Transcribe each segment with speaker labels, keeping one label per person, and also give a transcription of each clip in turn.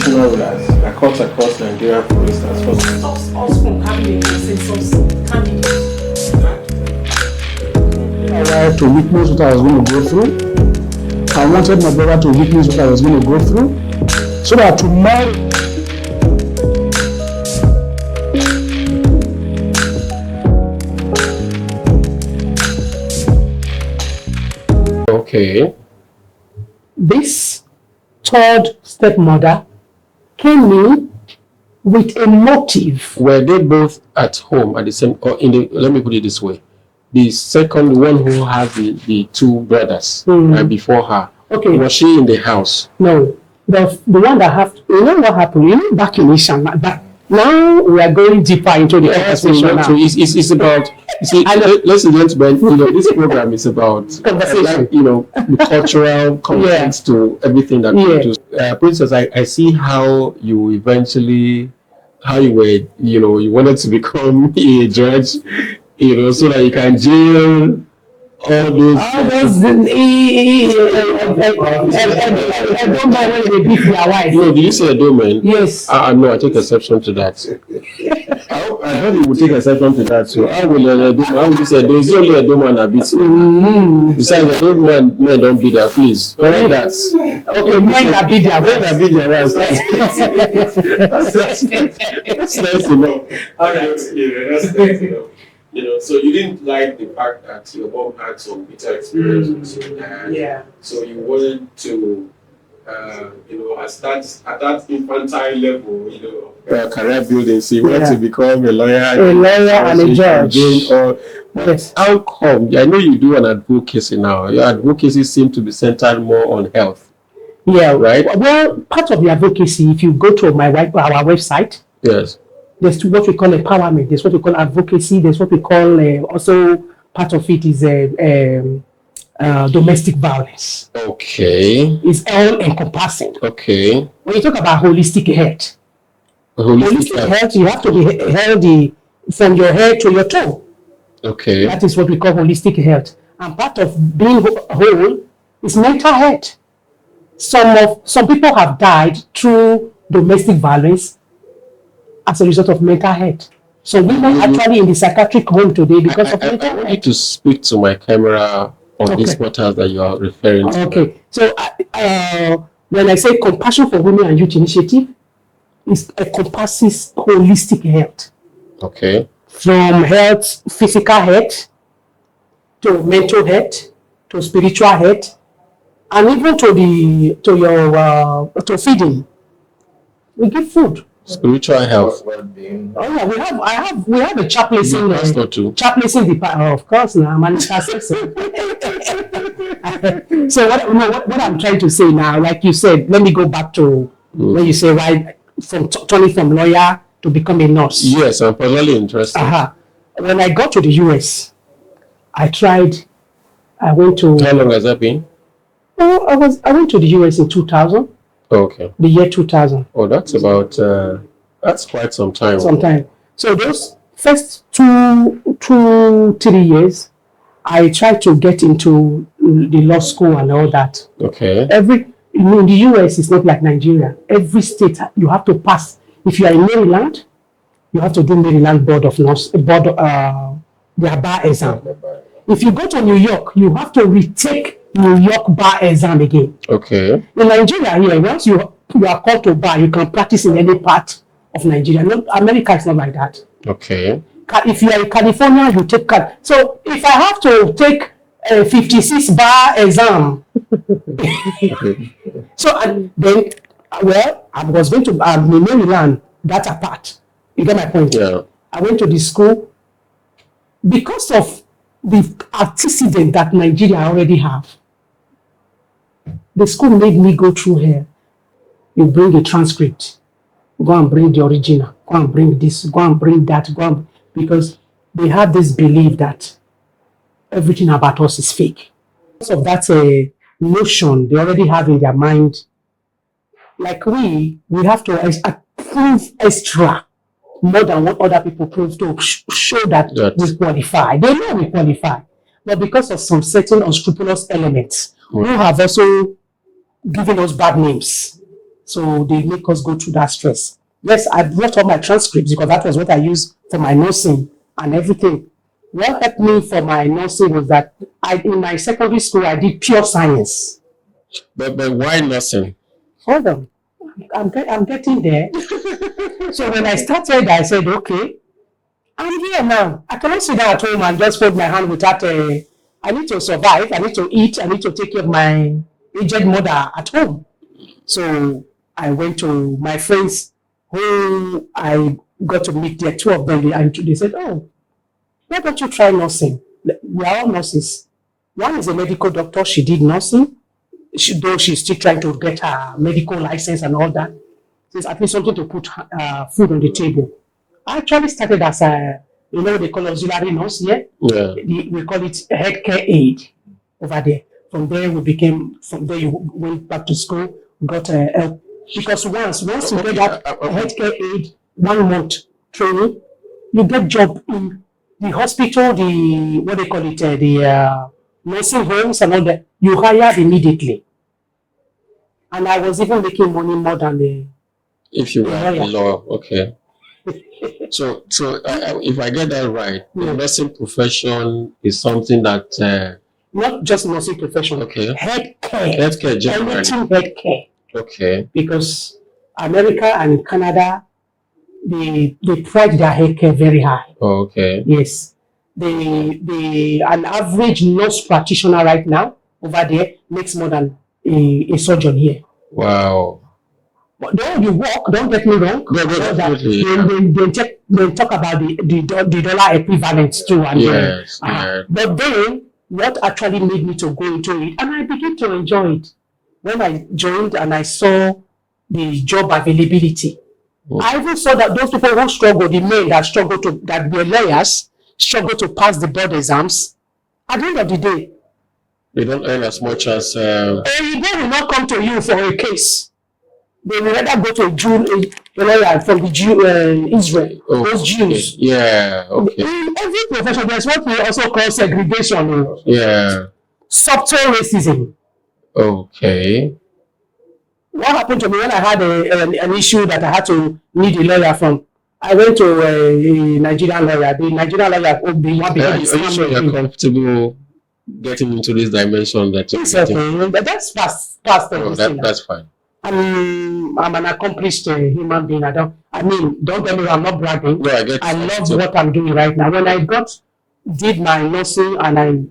Speaker 1: traditional rulers, like courts across Nigeria, for instance, for
Speaker 2: stops us from having a consensus candidate.
Speaker 3: To witness what I was going to go through. I wanted my brother to witness what I was going to go through, so that tomorrow.
Speaker 1: Okay.
Speaker 3: This third stepmother came in with a motive.
Speaker 1: Were they both at home at the same, or in the, let me put it this way, the second one who has the two brothers before her,
Speaker 3: Okay.
Speaker 1: was she in the house?
Speaker 3: No, the one that have, you know what happened? You know, back in Ishan, but now we are going deeper into the conversation now.
Speaker 1: So it's about, you see, ladies and gentlemen, you know, this program is about
Speaker 3: Conversation.
Speaker 1: you know, the cultural context to everything that we do. Princess, I see how you eventually, how you were, you know, you wanted to become a judge, you know, so that you can jail all those.
Speaker 3: I don't mind when they beat their wife.
Speaker 1: No, did you say a domain?
Speaker 3: Yes.
Speaker 1: No, I take exception to that. I thought you would take exception to that. So I will you say there's only a domain that beats. Besides, those men don't beat their fleas. Correct that.
Speaker 3: Okay, men that beat their wives.
Speaker 1: That's nice to know.
Speaker 4: All right, that's nice to know. You know, so you didn't like the fact that your mom had some bitter experience with your dad.
Speaker 3: Yeah.
Speaker 4: So you wanted to, you know, at that infantile level, you know,
Speaker 1: career building. So you want to become a lawyer,
Speaker 3: and a judge.
Speaker 1: Yes. How come? I know you do an advocacy now. Your advocacy seems to be centered more on health.
Speaker 3: Yeah.
Speaker 1: Right.
Speaker 3: Well, part of the advocacy, if you go to our website.
Speaker 1: Yes.
Speaker 3: There's what we call empowerment. There's what we call advocacy. There's what we call also part of it is domestic violence.
Speaker 1: Okay.
Speaker 3: It's all encompassing.
Speaker 1: Okay.
Speaker 3: When you talk about holistic health, holistic health, you have to be healthy from your head to your toe.
Speaker 1: Okay.
Speaker 3: That is what we call holistic health. And part of being whole is mental health. Some people have died through domestic violence as a result of mental health. So women actually in the psychiatric home today because of mental health. I want you
Speaker 1: to speak to my camera on these matters that you are referring to.
Speaker 3: Okay. So when I say Compassion for Women and Youth Initiative, it encompasses holistic health.
Speaker 1: Okay.
Speaker 3: From health, physical health, to mental health, to spiritual health, and even to feeding. We give food.
Speaker 1: Spiritual health.
Speaker 3: Oh yeah, we have a chaplaincy.
Speaker 1: Pastor too.
Speaker 3: Chaplaincy department, of course. Now, so what I'm trying to say now, like you said, let me go back to when you say from turning from lawyer to become a nurse.
Speaker 1: Yes, I'm personally interested.
Speaker 3: When I got to the US, I went to.
Speaker 1: How long has that been?
Speaker 3: Oh, I went to the US in 2000.
Speaker 1: Okay.
Speaker 3: The year 2000.
Speaker 1: Oh, that's about, that's quite some time.
Speaker 3: So those first 2-3 years, I tried to get into the law school and all that.
Speaker 1: Okay.
Speaker 3: In the US, it's not like Nigeria. Every state, you have to pass. If you are in Maryland, you have to do Maryland their bar exam. If you go to New York, you have to retake New York bar exam again.
Speaker 1: Okay.
Speaker 3: In Nigeria here, once you are called to bar, you can practice in any part of Nigeria. No, America is not like that.
Speaker 1: Okay.
Speaker 3: If you are in California, you take so if I have to take a 56 bar exam, so then I was going to Maryland, that apart. You get my point?
Speaker 1: Yeah.
Speaker 3: I went to the school because of the antecedent that Nigeria already have. The school made me go through here. You bring a transcript, go and bring the original, go and bring this, go and bring that, because they have this belief that everything about us is fake. Because of that notion they already have in their mind, like we have to prove extra more than what other people prove to show that we qualify. They know we qualify, but because of some certain unscrupulous elements who have also given us bad names. So they make us go through that stress. Yes, I brought all my transcripts because that was what I used for my nursing and everything. What helped me for my nursing was that in my secondary school, I did pure science.
Speaker 1: But why nursing?
Speaker 3: Hold on. I'm getting there. So when I started, I said, okay, I'm here now. I cannot sit down at home and just hold my hand without I need to survive. I need to eat. I need to take care of my aged mother at home. So I went to my friends who I got to meet there, two of them, and they said, oh, why don't you try nursing? We are all nurses. One is a medical doctor. She did nursing. Though she's still trying to get her medical license and all that. So it's at least something to put food on the table. I actually started as a, they call auxiliary nurse here.
Speaker 1: Yeah.
Speaker 3: We call it healthcare aid over there. From there you went back to school, got help. Because once you get that healthcare aid, 1 month training, you get job in the hospital, the nursing homes and all that. You hired immediately. And I was even making money more than the
Speaker 1: if you were in law, okay. So if I get that right, the nursing profession is something that
Speaker 3: not just nursing profession,
Speaker 1: okay.
Speaker 3: Healthcare
Speaker 1: generally.
Speaker 3: Anything healthcare.
Speaker 1: Okay.
Speaker 3: Because America and Canada, they price their healthcare very high.
Speaker 1: Oh, okay.
Speaker 3: Yes. An average nurse practitioner right now over there makes more than a surgeon here.
Speaker 1: Wow.
Speaker 3: But though you work, don't get me wrong. They talk about the dollar equivalent too. And
Speaker 1: yes.
Speaker 3: But then, what actually made me to go into it, and I began to enjoy it. When I joined and I saw the job availability, I even saw that those people who struggle, the men that were lawyers, struggle to pass the board exams. At the end of the day,
Speaker 1: they don't earn as much as.
Speaker 3: They will not come to you for a case. They will rather go to a lawyer from the Israel, those Jews.
Speaker 1: Yeah, okay.
Speaker 3: In every profession, there's what we also call segregation.
Speaker 1: Yeah.
Speaker 3: Subtle racism.
Speaker 1: Okay.
Speaker 3: What happened to me when I had an issue that I had to need a lawyer from? I went to a Nigerian lawyer. The Nigerian lawyer would be one
Speaker 1: Are you sure you're comfortable getting into this dimension that you're
Speaker 3: getting? But that's fast.
Speaker 1: That's fine.
Speaker 3: I'm an accomplished human being. Don't get me wrong, I'm not bragging.
Speaker 1: No,
Speaker 3: I love what I'm doing right now. When I did my nursing and I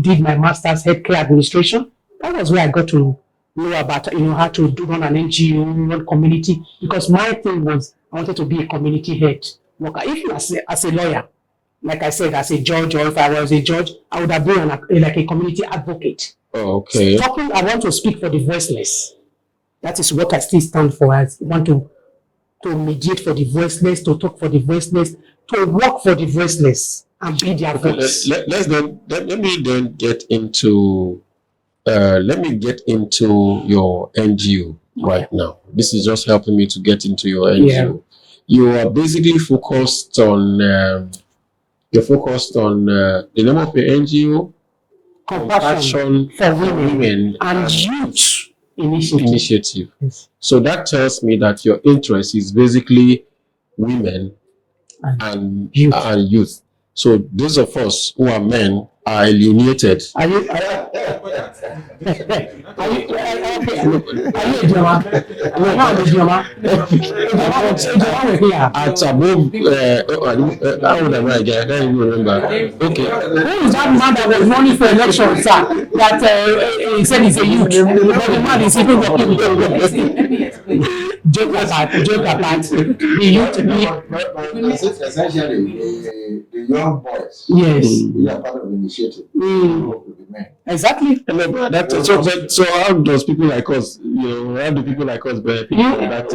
Speaker 3: did my master's healthcare administration, that was where I got to know about how to run an NGO, run community. Because my thing was I wanted to be a community head worker. If you as a lawyer, like I said, as a judge, or if I was a judge, I would have been like a community advocate.
Speaker 1: Oh, okay.
Speaker 3: I want to speak for the voiceless. That is what I still stand for. I want to mediate for the voiceless, to talk for the voiceless, to work for the voiceless, and be their voice.
Speaker 1: Let me then get into your NGO right now. This is just helping me to get into your NGO. Yeah. You are basically focused on the name of your NGO,
Speaker 3: Compassion for Women and Youth Initiative. Yes.
Speaker 1: So that tells me that your interest is basically women and youth. So those of us who are men are alienated. Are you at above how old am I again? I can't even remember. Okay.
Speaker 3: Who is that man that was running for election, sir? That he said he's a youth. But the man is even working with joke about the youth.
Speaker 5: Essentially, the young boys.
Speaker 3: Yes.
Speaker 5: We are part of the initiative.
Speaker 3: Exactly.
Speaker 1: So how does people like us, how do people like us benefit from that?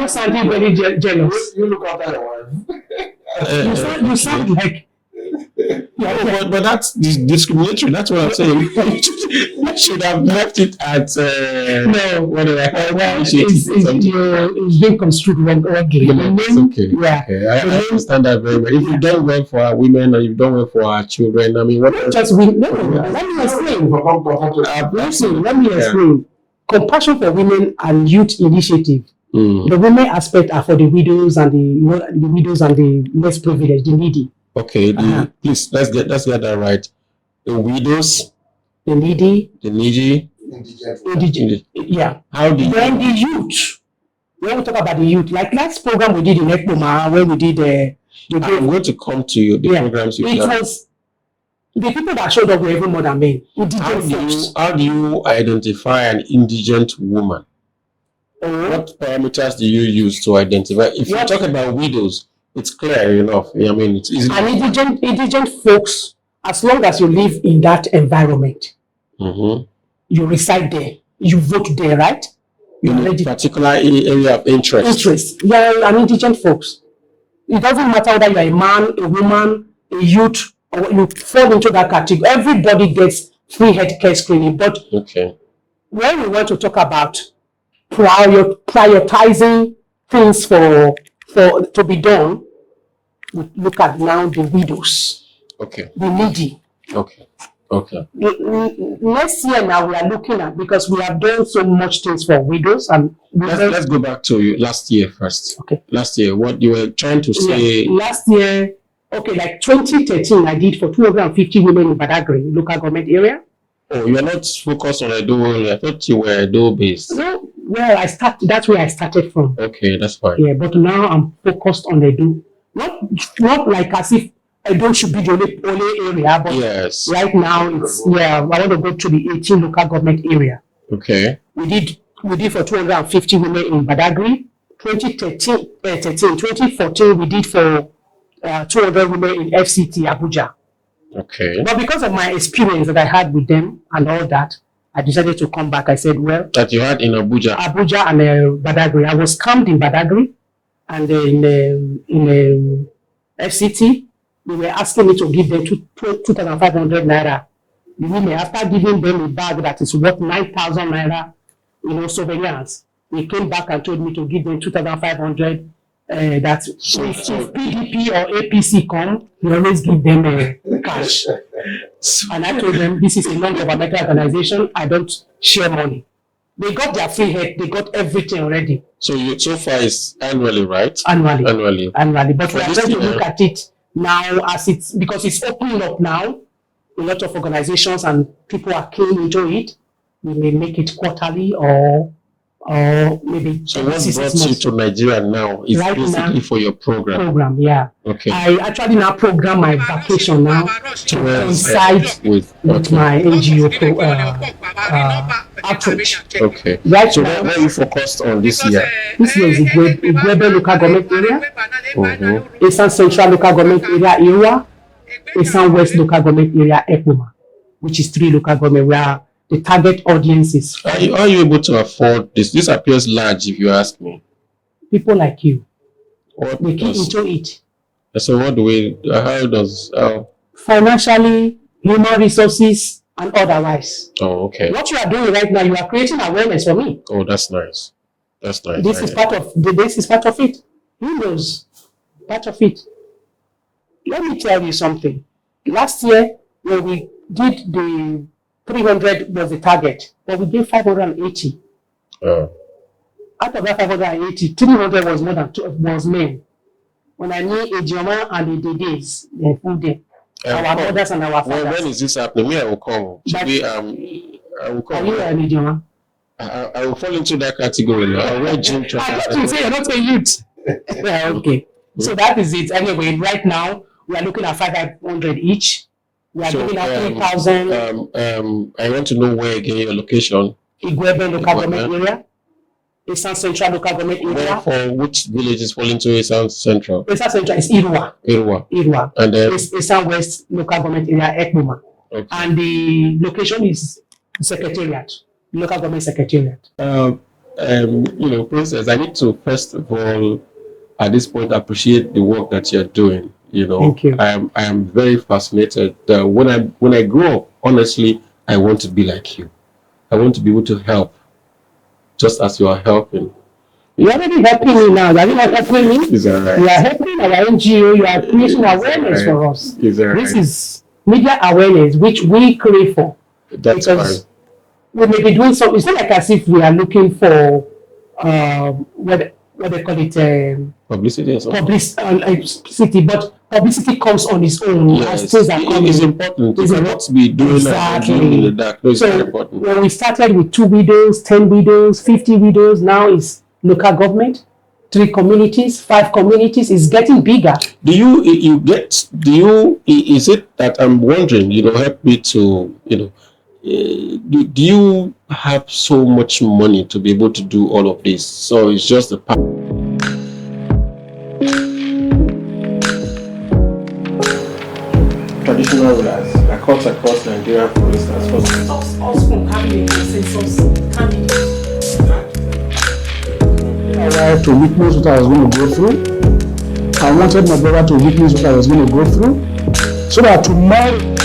Speaker 3: You sound very jealous.
Speaker 5: You look after your wife.
Speaker 3: You sound like.
Speaker 1: But that's discriminatory. That's what I'm saying. You should have left it at
Speaker 3: it's being construed wrongly.
Speaker 1: It's okay. Yeah. Okay. I understand that very well. If you don't work for our women or you don't work for our children, I mean, what?
Speaker 3: Let me explain. Let me explain. Compassion for Women and Youth Initiative. The women aspect are for the widows and the widows and the less privileged, the needy.
Speaker 1: Okay, please let's get that right. The widows,
Speaker 3: the needy,
Speaker 5: Indigent.
Speaker 3: yeah.
Speaker 1: How do you?
Speaker 3: Then the youth. When we talk about the youth, like last program we did in Ekpoma, where we did
Speaker 1: I'm going to come to you. The programs you
Speaker 3: it
Speaker 1: plan.
Speaker 3: was the people that showed up were even more than men.
Speaker 1: How do you identify an indigent woman? What parameters do you use to identify? If you talk about widows, it's clear enough. I mean, it's easy.
Speaker 3: An indigent folks, as long as you live in that environment, you reside there, you vote there, right?
Speaker 1: In a particular area of interest.
Speaker 3: Yeah, an indigent folks. It doesn't matter whether you're a man, a woman, a youth, or you fall into that category. Everybody gets free healthcare screening. But when we want to talk about prioritizing things to be done, we look at now the widows, the needy. Next year now we are looking at, because we have done so much things for widows, and
Speaker 1: let's go back to last year first. Last year, what you were trying to say?
Speaker 3: Last year, like 2013, I did for 250 women in Badagry local government area.
Speaker 1: Oh, you are not focused on Edo only. I thought you were Edo based.
Speaker 3: No, well, that's where I started from.
Speaker 1: Okay, that's fine.
Speaker 3: Yeah, but now I'm focused on Edo. Not like as if Edo should be the only area, but right now it's I want to go to the 18 local government area.
Speaker 1: Okay.
Speaker 3: We did for 250 women in Badagry. 2014 we did for 200 women in FCT Abuja.
Speaker 1: Okay.
Speaker 3: But because of my experience that I had with them and all that, I decided to come back. I said, well,
Speaker 1: that you had in Abuja
Speaker 3: and Badagry. I was camped in Badagry, and in FCT, they were asking me to give them 2,500 naira. The women, after giving them a bag that is worth 9,000 naira, souvenirs, they came back and told me to give them 2,500. That if PDP or APC come, we always give them cash. And I told them, this is a non-governmental organization. I don't share money. They got their free head. They got everything already.
Speaker 1: So far it's annually, right?
Speaker 3: Annually. But we are trying to look at it now because it's opening up now. A lot of organizations and people are keen into it. We may make it quarterly or maybe.
Speaker 1: So what brought you to Nigeria now is right basically now, for your program.
Speaker 3: Yeah.
Speaker 1: Okay.
Speaker 3: I actually now program my vacation now to coincide with my NGO outreach.
Speaker 1: Okay.
Speaker 3: Right
Speaker 1: so
Speaker 3: now,
Speaker 1: where are you focused on this year?
Speaker 3: This year is Igwebe local government area, Eastern Central local government area, Irwa, Eastern West local government area, Ekpoma, which is 3 local government where the target audience is.
Speaker 1: Are you able to afford this? This appears large, if you ask me.
Speaker 3: People like you. They get into it.
Speaker 1: So what do we? How does?
Speaker 3: Financially, human resources, and otherwise.
Speaker 1: Oh, okay.
Speaker 3: What you are doing right now, you are creating awareness for me.
Speaker 1: Oh, that's nice. That's nice.
Speaker 3: This is part of it. Who knows? Part of it. Let me tell you something. Last year, when we did the 300 was the target, but we gave 580. Out of that 580, 300 was more than 2 was men. When I knew Ejoma and the Dedes, they full day. Our mothers and our fathers.
Speaker 1: When is this happening? Me, I will come. I will come.
Speaker 3: Are you an Ejoma?
Speaker 1: I will fall into that category now. I wear gym trousers.
Speaker 3: I thought you say you're not a youth. Yeah, okay. So that is it. Anyway, right now we are looking at 500 each. We are giving out 3,000.
Speaker 1: I want to know where again your location.
Speaker 3: Igwebe local government area. Eastern Central local government area.
Speaker 1: For which villages fall into Eastern Central?
Speaker 3: Eastern Central is Irwa.
Speaker 1: And then
Speaker 3: Eastern West local government area, Ekpoma.
Speaker 1: Okay.
Speaker 3: And the location is Secretariat, local government secretariat.
Speaker 1: Princess, I need to first of all, at this point, appreciate the work that you're doing.
Speaker 3: Thank you.
Speaker 1: I am very fascinated. When I grow up, honestly, I want to be like you. I want to be able to help, just as you are helping.
Speaker 3: You're already helping me now. Are you not helping me?
Speaker 1: Is that right?
Speaker 3: You are helping our NGO. You are creating awareness for us.
Speaker 1: Is that right?
Speaker 3: This is media awareness, which we crave for.
Speaker 1: That's
Speaker 3: because we may be doing something. It's not like as if we are looking for what they call it
Speaker 1: Publicity or something.
Speaker 3: publicity, but publicity comes on its own as things are coming.
Speaker 1: It's important. You cannot be doing that in the dark. No, it's very important.
Speaker 3: When we started with 2 widows, 10 widows, 50 widows, now it's local government, 3 communities, 5 communities. Is getting bigger. Is it that I'm wondering,
Speaker 1: help me to, do you have so much money to be able to do all of this? So it's just the part. Traditional rulers, across Nigeria, for instance,
Speaker 2: stops us from having a consensus candidate.
Speaker 6: I wanted to witness what I was going to go through. I wanted my brother to witness what I was going to go through, so that tomorrow